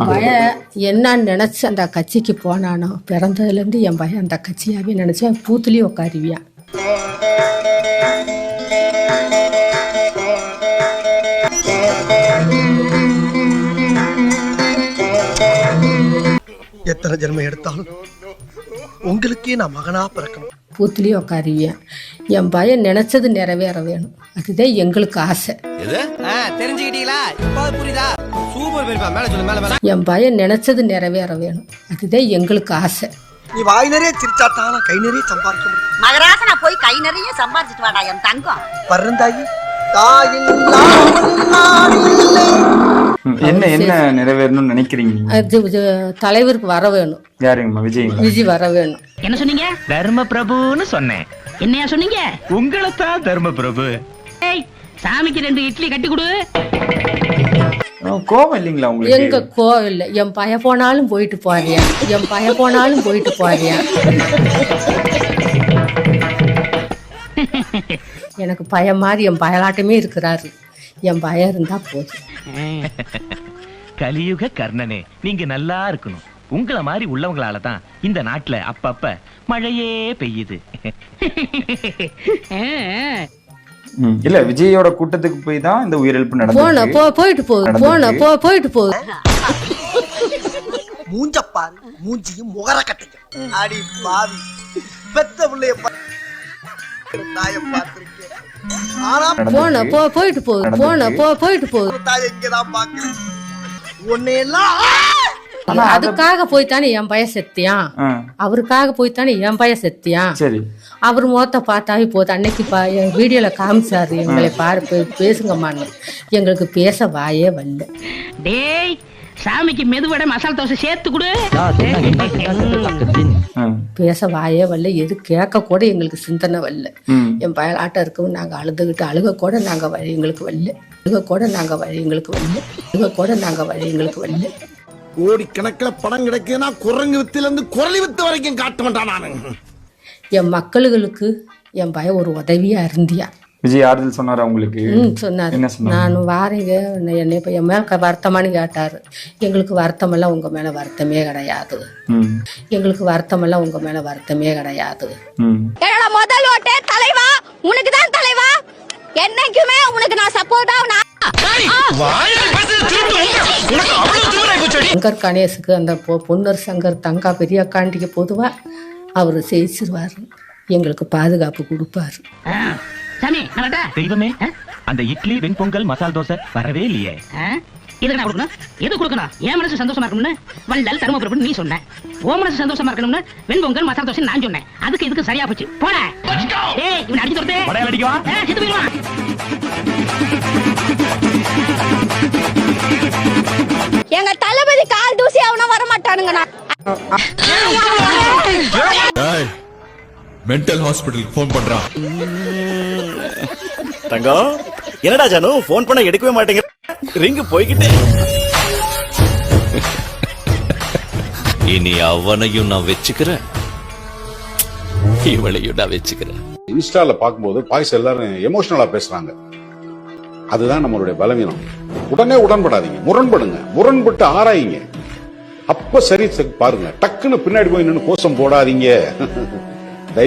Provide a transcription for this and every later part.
பையன் என்ன நினச்சி அந்த கட்சிக்கு போனானோ பிறந்ததுலேருந்து என் பையன் அந்த கட்சியாகவே நினச்சேன் பூத்துலேயும் உட்காருவியான். எத்தனை ஜென்மம் எடுத்தாலும் உங்களுக்கே நான் மகனா பிறக்கணும். பூத்துலேயும் உட்காருவியான். என் பையன் நினைச்சது நிறைவேற வேணும், அதுதான் எங்களுக்கு ஆசை. என் பையன் நினைச்சது நிறைவேற வேணும், அதுதான் எங்களுக்கு ஆசை. நீ வாய் நிறைய சிரிச்சாத்தான கை நிறைய சம்பாதிக்க முடியும். மகராசனா போய் கை நிறைய சம்பாதிச்சுட்டு வாடா என் தங்கம். பரந்தாயி என்ன என்ன நிறைவேறணும்னு நினைக்கிறீங்க? தலைவருக்கு வர வேணும். யாருங்கம்மா? விஜய் வர வேணும். என்ன சொன்னீங்க? தர்ம பிரபுன்னு சொன்னேன். என்னையா சொன்னீங்க? உங்களை தான் தர்ம பிரபு. சாமிக்கு 2 இட்லி கட்டி கொடு. கோவம் இல்லைங்களா உங்களுக்கு? எங்க கோவம் இல்லை. என் பைய போனாலும் போயிட்டு போறியா, என் பைய போனாலும் போயிட்டு போறியா. எனக்கு பயம் மாதிரி என் பயலாட்டமே இருக்கிறாரு. என் பயம் இருந்தா போதும். கலியுக கர்ணனே, நீங்க நல்லா இருக்கணும். உங்களை மாதிரி உள்ளவங்களால தான் இந்த நாட்டுல அப்பப்ப மழையே பெய்யுது. இல்ல, விஜயோட கூட்டத்துக்கு போய் தான் இந்த உயிரிழப்பு நடந்தது. போயிட்டு போகுது, போயிட்டு போகுது. மூஞ்சப்பாரு மூஞ்சியும் முகர கட்டிக்க. அடி பாவி, பெத்த பிள்ளைய தாயம் பார்த்திருக்கேன். போயிட்டு போகுது, போயிட்டு போகுது. தாய் எங்கதான் பாக்குறேன் உன்னையெல்லாம். அதுக்காக போய்த்தானே என் பையன் செத்தியான். அவருக்காக போய்த்தானே என் பையன் செத்தியான். சரி, அவர் முகத்தை பார்த்தாவே போதும். அன்னைக்கு என் வீடியோல காமிச்சாரு, எங்களை பாரு பேசுங்கம்மான்னு. எங்களுக்கு பேச வாயே வரல. டேய், சாமிக்கு மெதுவடை மசாலா தோசை சேர்த்து கொடு. பேச வாயே வரல, எது கேட்க கூட எங்களுக்கு சிந்தனை வரல. என் பயலாட்டம் இருக்கவும் நாங்க அழுதுகிட்டு அழுக கூட நாங்க வழி எங்களுக்கு வரல. கோடிக்கணக்கில் படம் கிடைக்குதுன்னா குரங்கு வித்துல இருந்து குரலி வித்து வரைக்கும் காட்ட மாட்டான். நானு என் மக்களுக்கு என் பையன் ஒரு உதவியா இருந்தியா. விஜய் ஆறுதல் சொன்னாரா உங்களுக்கு? சொன்னாரு. நான் வாரீங்க, என்னை இப்போ என் மேல வருத்தமானு கேட்டாரு. எங்களுக்கு வருத்தமெல்லாம் உங்க மேல வருத்தமே கிடையாது. எங்களுக்கு வருத்தமெல்லாம் உங்க மேல வருத்தமே கிடையாது. முதல் ஓட்டே தலைவா உனக்கு தான் தலைவா. என்னைக்குமே உனக்கு நான் சப்போர்ட்டா. சங்கர் கணேசுக்கு அந்த பொன்னர் சங்கர் தங்கா பெரிய அக்காண்டிக்கு பொதுவா அவரு செய்திருவாரு, எங்களுக்கு பாதுகாப்பு கொடுப்பாரு. தெய்வமே, அந்த இட்லி வெண்பொங்கல் மசால் தோசை வரவே இல்லையே. எது கொடுக்கணும்? என் மனசு சந்தோஷமா இருக்கணும்னு வள்ளல் தருமபுரம் நீ சொன்ன. ஓ மனசு சந்தோஷமா இருக்கணும்னு வெண்பொங்கல் மசால் தோசை நான் சொன்னேன். அதுக்கு இதுக்கு சரியா போச்சு. போன எங்க தளபதி கால் தூசி அவனும் வர மாட்டானுங்க. மென்டல் ஹாஸ்பிடலுக்கு போன் பண்றான். தங்கம், என்னடா ஜானு போன் பண்ண எடுக்கவே மாட்டேங்க. ரிங்கு போய்கிட்டே. இனி அவனையும் நான் வச்சுக்கிறேன், இவளையும் நான் வச்சுக்கிறேன். இன்ஸ்டால பார்க்கும்போது பாய்ஸ் எல்லாரும் எமோஷனலா பேசுறாங்க. அதுதான் நம்மளுடைய பலவீனம். உடனே உடன்படாதீங்க, முரண்படுங்க, முரண்பட்டு ஆராயிங்க. அப்ப சரி பாருங்க. டக்குன்னு பின்னாடி போய் நின்று கோஷம் போடாதீங்க.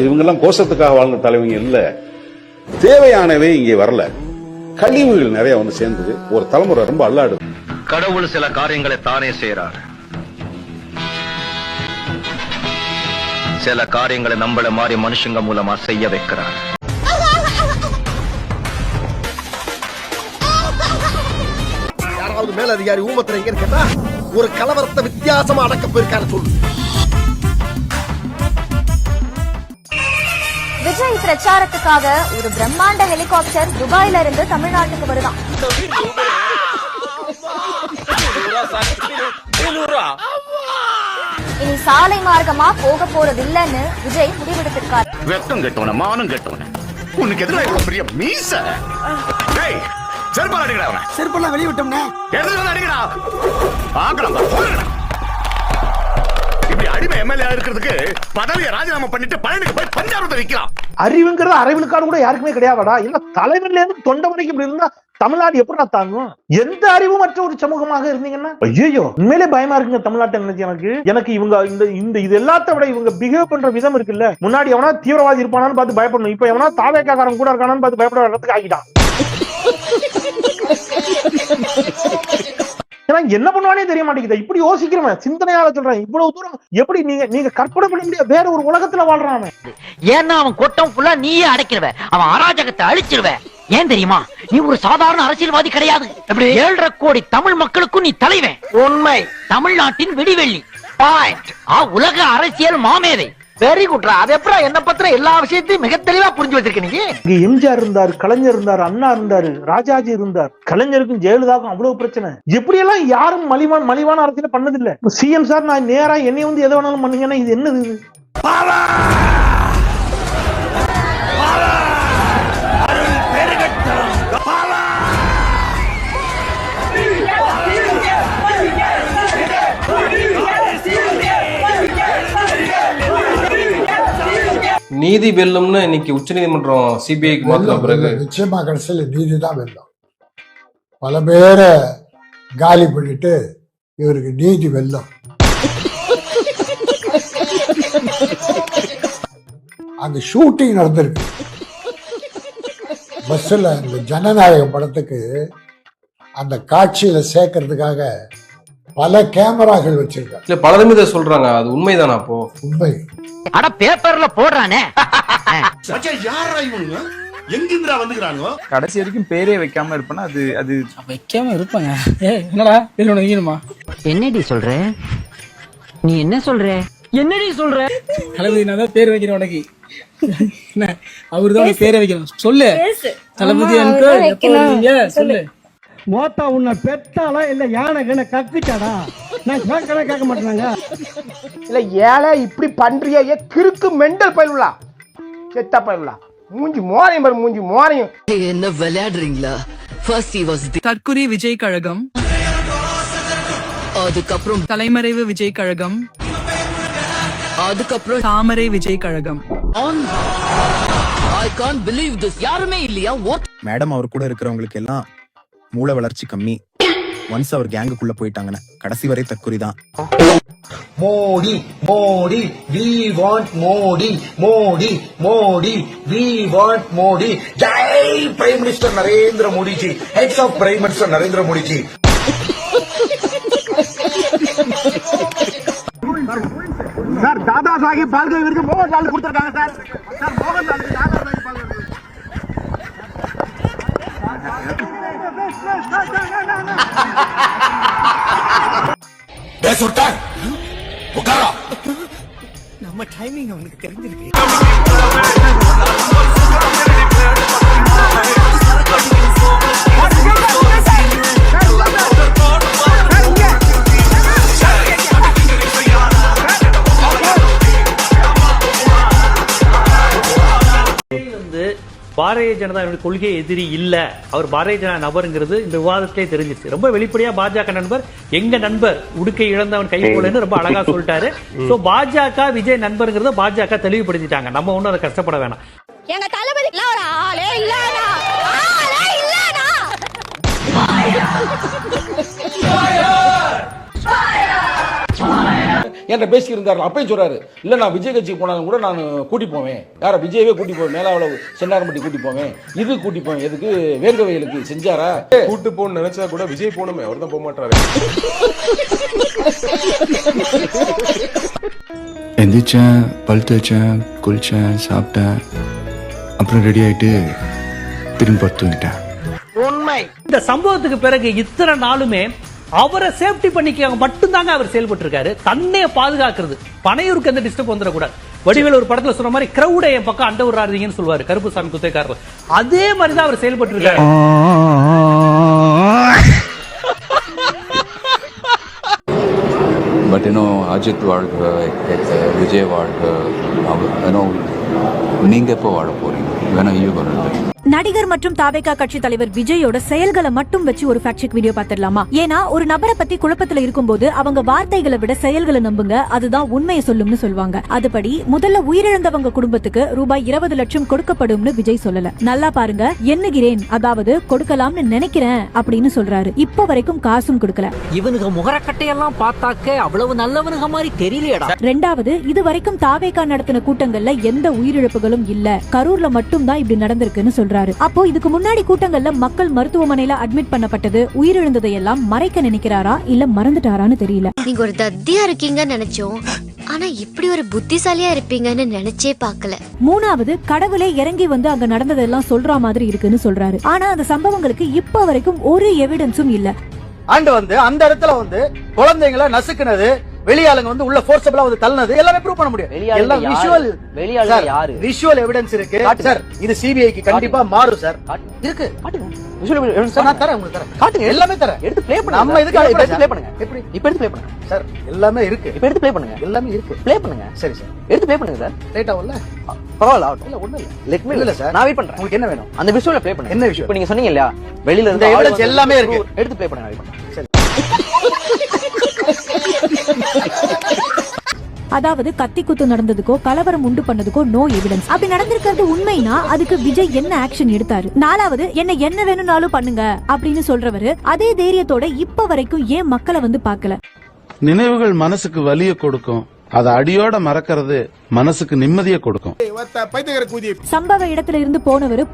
இவங்க எல்லாம் கோஷத்துக்காக வாழ்ந்த தலைவங்க இல்ல. தேவையானவே இங்கே வரல. கழிவுகள் நிறைய வந்து சேர்ந்தது. ஒரு தலைமுறை ரொம்ப அல்லாடுது. கடவுள் சில காரியங்களை தானே செய்யறார். சில காரியங்களை நம்மள மாதிரி மனுஷங்க மூலமா செய்ய வைக்கிறார். யாராவது மேல அதிகாரி ஊமத்துல எங்க இருக்கா? ஒரு கலவரத்தை வித்தியாசமா அடக்க போயிருக்காரு சொல்லு. விஜய் பிரச்சாரத்துக்காக ஒரு பிரம்மாண்ட ஹெலிகாப்டர் துபாயில இருந்து தமிழ்நாட்டுக்கு வருதான். இனி சாலை மார்க்கமா போக போறது இல்லன்னு விஜய் முடிவெடுத்திருக்காரு. வெக்கம் கெட்டவன, மானம் கெட்டவன, உனக்கு எதிராக இவ்வளவு பெரிய மீச. செருப்பால் அடிக்கிறா அவன. செருப்பெல்லாம் வெளியே விட்டோம்னா அடிக்கிறா. பாக்கலாம். இப்படி அடிமை எம்எல்ஏ இருக்கிறதுக்கு பதவியை ராஜினாமா பண்ணிட்டு பழனிக்கு போய் பஞ்சாபத்தை வைக்கலாம். அறிவுங்கிறது அறிவுக்கான கூட யாருக்குமே கிடையாதுடா. இல்ல தலைவன்ல இருந்து தொண்டை வரைக்கும் இப்படி இருந்தா தமிழ்நாடு எப்படி தாங்கும்? எந்த அறிவுமற்ற ஒரு சமூகமாக இருந்தீங்கன்னா ஐயோ உண்மையிலே பயமா இருக்குங்க தமிழ்நாட்டை நினைச்சு. எனக்கு இவங்க இந்த இது எல்லாத்த விட இவங்க பிஹேவ் பண்ற விதம் இருக்குல்ல, முன்னாடி எவனா தீவிரவாதி இருப்பானான்னு பார்த்து பயப்படணும், இப்ப எவனா தாவேக்காரன் கூட இருக்கானான்னு பார்த்து பயப்பட இடத்துக்கு ஆகிட்டான். என்ன பண்ணுவானே தெரிய மாட்டேங்குது. இப்படி யோசிக்கிறவன் சிந்தனையால சொல்றேன், இவ்வளவு தூரம் எப்படி நீங்க கற்பனை பண்ண முடியாது. வேற ஒரு உலகத்துல வாழ்றான். ஏன்னா அவன் கொட்டம் ஃபுல்லா நீயே அடைக்கிறவ, அவன் அராஜகத்தை அழிச்சிருவ. ஏன் தெரியுமா? நீ ஒரு சாதாரண அரசியல்வாதி கிடையாது. 7.5 கோடி தமிழ் மக்களுக்கும் நீ தலைவன். உண்மை. தமிழ்நாட்டின் விடிவெள்ளி. உலக அரசியல் மாமேதை. வெரி குட்ரா. அது எப்படா என்ன பத்திர எல்லா விஷயத்தையும் மிக தெளிவா புரிஞ்சு வச்சிருக்க நீங்க. இங்க எம்ஜிஆர் இருந்தார், கலைஞர் இருந்தார், அண்ணா இருந்தாரு, ராஜாஜி இருந்தார். கலைஞருக்கும் ஜெயலலிதாவுக்கும் அவ்வளவு பிரச்சனை. எப்படி எல்லாம் யாரும் மலிவான அரசியல பண்ணதில்லை. சிஎம் சார் நான் நேரா என்னை வந்து எதை வேணாலும் பண்ணுங்கன்னா இது என்னது? இது நீதி வெல்லும்னு இன்னைக்கு உச்சநீதிமன்றம் சிபிஐக்கு மாத்தின பிறகு நிச்சயமா கடைசியில் நீதி தான் வெல்லும். பல பேரை காலி பண்ணிட்டு இவருக்கு நீதி வெல்லும். அங்க ஷூட்டிங் நடந்திருக்கு பஸ்ல. இந்த ஜனநாயகம் படத்துக்கு அந்த காட்சியில சேர்க்கறதுக்காக பல கேமராக்கள் வச்சிருக்காங்க. இல்ல பலருமே இதை சொல்றாங்க, அது உண்மைதானா? அப்போ உண்மை. அட பேப்பர்ல போடுறானே. யாரா இவங்க? எங்கிருந்தா வந்துக்கிறானுங்க? கடைசி வரைக்கும் பேரே வைக்காம இருப்பேன்னா அது அது வைக்காம இருப்பாங்க. என்னடா பேர் ஒண்ணு வைக்கணுமா? என்னடி சொல்ற? நீ என்ன சொல்ற? என்னடி சொல்ற? தளபதி நான் தான் பேர் வைக்கிறேன் உனக்கு. என்ன அவருதான் பேரை வைக்கணும். சொல்லு தளபதி சொல்லு. மோத்தா உன்னை பெத்தாலா இல்ல யானை கண்ண கக்குச்சாடா? நான் கேட்க மாட்டேனாங்க. இல்ல ஏழை இப்படி பண்றியா? கிறுக்கு மெண்டல் பயிலுலா, செத்தா பயிலுலா. மூஞ்சி மோரையும் பாரு, மூஞ்சி மோரையும். என்ன விளையாடுறீங்களா? தற்குறி விஜய் கழகம், அதுக்கப்புறம் தலைமறைவு விஜய் கழகம், அதுக்கப்புறம் தாமரை விஜய் கழகம். I can't believe this. யாருமே இல்லையா? மேடம் அவர் கூட இருக்கிறவங்களுக்கு எல்லாம் மூளை வளர்ச்சி கம்மி. ஒன்ஸ் அவர் கேங்குக்குள்ள போயிட்டாங்கன்னா கடைசி வரை தற்குறி தான். Modi Modi we want Modi Modi Modi we want Modi. Jai prime minister Narendra Modi ji. Hats off prime minister Narendra Modi ji. Sir Dada Saheb Phalke விருது மோகன்லால் கொடுத்திருக்காங்க சார். சார் மோகன்லாலுக்கு தாதா சாஹிப் பால்கே விருது. நம்ம டைமிங் அவனுக்கு தெரிஞ்சிருக்கு. பாரதிய ஜனதாவுடைய கொள்கை எதிரி இல்ல, அவர் பாரதிய ஜனதா நபருங்கிறது இந்த விவாதத்திலே தெரிஞ்சிருச்சு. ரொம்ப வெளிப்படையா பாஜக நண்பர், எங்க நண்பர் உடுக்கை இழந்தவன் கை போலன்னு ரொம்ப அழகா சொல்லிட்டாரு. சோ பாஜக விஜய் நண்பருங்கிறத பாஜக தெளிவுபடுத்திட்டாங்க. நம்ம ஒண்ணும் அதை கஷ்டப்பட வேணாம். எங்க தளபதி ஒரு ஆளே இல்லடா, ஆளே இல்லடா. என்கிட்ட பேசி இருந்தாரு. அப்பயும் சொல்றாரு, இல்ல நான் விஜய் கட்சிக்கு போனாலும் கூட நான் கூட்டி போவேன். யார விஜயவே கூட்டி போவேன், மேலாவில் சென்னாரம்பட்டி கூட்டி போவேன், இது கூட்டி போவேன். எதுக்கு வேர்க வயலுக்கு செஞ்சாரா? கூட்டு போன்னு நினைச்சா கூட விஜய் போனமே, அவர் தான் போக மாட்டாரு. எந்திரிச்சேன், பல் தேய்ச்சேன், குளிச்சேன், சாப்பிட்டேன், அப்புறம் ரெடி ஆயிட்டு திரும்பி படுத்து வந்துட்டேன். உண்மை. இந்த சம்பவத்துக்கு பிறகு இத்தனை நாளுமே அவரை சேஃப்டி பண்ணிக்க மட்டும்தாங்க அவர் செயல்பட்டு இருக்காரு. தன்னைய பாதுகாக்கிறது, பனையூருக்கு எந்த டிஸ்டர்ப் வந்துடக்கூடாது. வடிவேல் ஒரு படத்துல சொன்ன மாதிரி கிரௌட என் பக்கம் அண்ட விடுறாதீங்கன்னு சொல்லுவாரு கருப்புசாமி குத்தைக்காரர். அதே மாதிரிதான் அவர் செயல்பட்டு இருக்காரு. பட் அஜித் வாழ்க, விஜய் வாழ்க, நீங்க எப்போ வாழ போறீங்க? வேணா நடிகர் மற்றும் தாவேகா கட்சி தலைவர் விஜயோட செயல்களை மட்டும் வச்சு ஒரு ஃபேக்ட் செக் வீடியோ பாத்துடலாமா? ஏன்னா ஒரு நபரை பத்தி குழப்பத்துல இருக்கும்போது அவங்க வார்த்தைகளை விட செயல்களை நம்புங்க, அதுதான் உண்மையை சொல்லும்னு சொல்லுவாங்க. அதுபடி முதல்ல உயிரிழந்தவங்க குடும்பத்துக்கு ரூபாய் 20 லட்சம் கொடுக்கப்படும்னு விஜய் சொல்லல. நல்லா பாருங்க, எண்ணுகிறேன், அதாவது கொடுக்கலாம்னு நினைக்கிறேன் அப்படின்னு சொல்றாரு. இப்ப வரைக்கும் காசும் கொடுக்கல. இவனுக்கு முகரக்கட்டையெல்லாம் பார்த்தாக்க அவ்வளவு நல்லவனுங்க மாதிரி தெரியலையடா. ரெண்டாவது, இது வரைக்கும் தாவேகா நடத்தின கூட்டங்கள்ல எந்த உயிரிழப்புகளும் இல்ல, கரூர்ல மட்டும் தான் இப்படி நடந்திருக்குன்னு சொல்றாரு. அப்போ இதுக்கு முன்னாடி கூட்டங்கள்ல மக்கள் மருத்துவமனையில அட்மிட் பண்ணப்பட்டது, உயிரிழந்ததை எல்லாம் மறைக்க நினைக்கிறாரா இல்ல மறந்துட்டாரான்னு தெரியல. நீங்க ஒரு தத்தியா இருக்கீங்கன்னு நினைச்சோம், ஆனா இப்படி ஒரு புத்திசாலியா இருப்பீங்கன்னு நினைச்சே பார்க்கல. மூணாவது, கடவுளே இறங்கி வந்து அங்க நடந்ததெல்லாம் சொல்ற மாதிரி இருக்குன்னு சொல்றாரு. ஆனா அந்த சம்பவங்களுக்கு இப்ப வரைக்கும் ஒரு எவிடன்ஸும் இல்ல. அண்ட் வந்து அந்த இடத்துல வந்து குழந்தைங்களை நசுக்குனது, வெளியாளுங்க வந்து உள்ள ஃபோர்ஸபிளா வந்து தள்ளினது எல்லாமே ப்ரூவ் பண்ண முடியும். எல்லாம் விஷுவல் எவிடன்ஸ் இருக்கு சார். இது சிபிஐக்கு கண்டிப்பா மாறும் சார். இருக்கு, நான் தரேன், உங்களுக்கு தரேன், காட்டுங்க, எல்லாமே தரேன், எடுத்து ப்ளே பண்ணுங்க. நம்ம இதுக்கு எடுத்து ப்ளே பண்ணுங்க. எப்படி இப்ப எடுத்து ப்ளே பண்ணுங்க சார், எல்லாமே இருக்கு. இப்ப எடுத்து ப்ளே பண்ணுங்க, எல்லாமே இருக்கு, ப்ளே பண்ணுங்க. சரி சார், எடுத்து ப்ளே பண்ணுங்க சார். லேட் ஆகும்ல, பரவாயில்ல, இல்ல ஒண்ணு இல்ல, லெட் மீ இல்ல சார், நான் வெயிட் பண்றேன். உங்களுக்கு என்ன வேணும்? அந்த விஷுவல ப்ளே பண்ணுங்க. என்ன விஷயம்? இப்ப நீங்க சொன்னீங்க இல்லையா, வெளியில இருந்து எவிடன்ஸ் எல்லாமே இருக்கு, எடுத்து ப்ளே பண்ணுங்க, வெயிட் பண்ணுங்க. சரி. அதாவது கத்தி குத்து நடந்ததுக்கோ கலவரம் உண்டு பண்ணதுக்கோ நோ எவிடன்ஸ். அப்படி நடந்திருக்கிறது உண்மைனா அதுக்கு விஜய் என்ன ஆக்ஷன் எடுத்தாரு? நாலாவது, என்ன வேணும்னாலும் பண்ணுங்க அப்படின்னு சொல்றவரு அதே தைரியத்தோட இப்ப வரைக்கும் ஏன் மக்களை வந்து பார்க்கல? நினைவுகள் மனசுக்கு வலிய கொடுக்கும், அதை அடியோட மறக்கிறது மனசுக்கு நிம்மதியை கொடுக்கும். சம்பவ இடத்துல இருந்து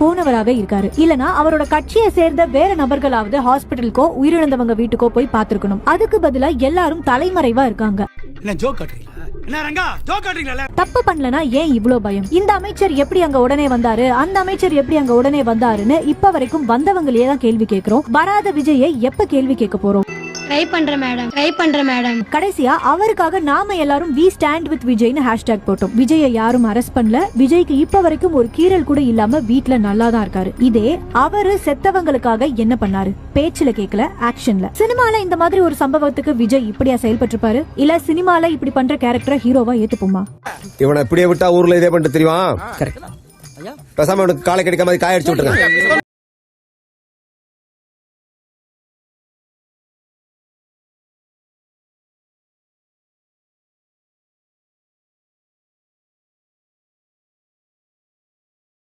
போனவராவே இருக்காரு. இல்லனா அவரோட கட்சியை சேர்ந்த வேற நபர்களாவது ஹாஸ்பிட்டலுக்கோ உயிரிழந்தவங்க வீட்டுக்கோ போய் பார்த்திருக்கணும். அதுக்கு பதிலா எல்லாரும் தலைமறைவா இருக்காங்க. தப்பு பண்ணலனா ஏன் இவ்ளோ பயம்? இந்த அமைச்சர் எப்படி அங்க உடனே வந்தாரு, அந்த அமைச்சர் எப்படி அங்க உடனே வந்தாருன்னு இப்ப வரைக்கும் வந்தவங்களே தான் கேள்வி கேட்கிறோம். வராத விஜயை எப்ப கேள்வி கேட்க போறோம்? ட்ரை பண்ற மேடம். கடைசியா அவருக்காக நாம எல்லாரும் வி ஸ்டாண்ட் வித் விஜய்னு ஹேஷ்டேக் போட்டோம். விஜயை யாரும் அரெஸ்ட் பண்ணல. விஜய்க்கு இப்ப வரைக்கும் ஒரு கீறல் கூட இல்லாம வீட்ல நல்லா தான் இருக்காரு. இதே அவரு செத்தவங்களுக்காக என்ன பண்ணாரு? பேச்சுல கேட்கல, ஆக்ஷன்ல. சினிமால இந்த மாதிரி ஒரு சம்பவத்துக்கு விஜய் இப்படியா செயல்பட்டிருப்பாரு? இல்ல சினிமால இப்படி பண்ற கேரக்டரை ஹீரோவா ஏத்துப்போமா? இவனை இப்படியே விட்டா ஊர்ல இதே பண்ணிட்டு தெரியும். பேசாம காலை கடிக்க மாதிரி காய அடிச்சு விட்டுருங்க.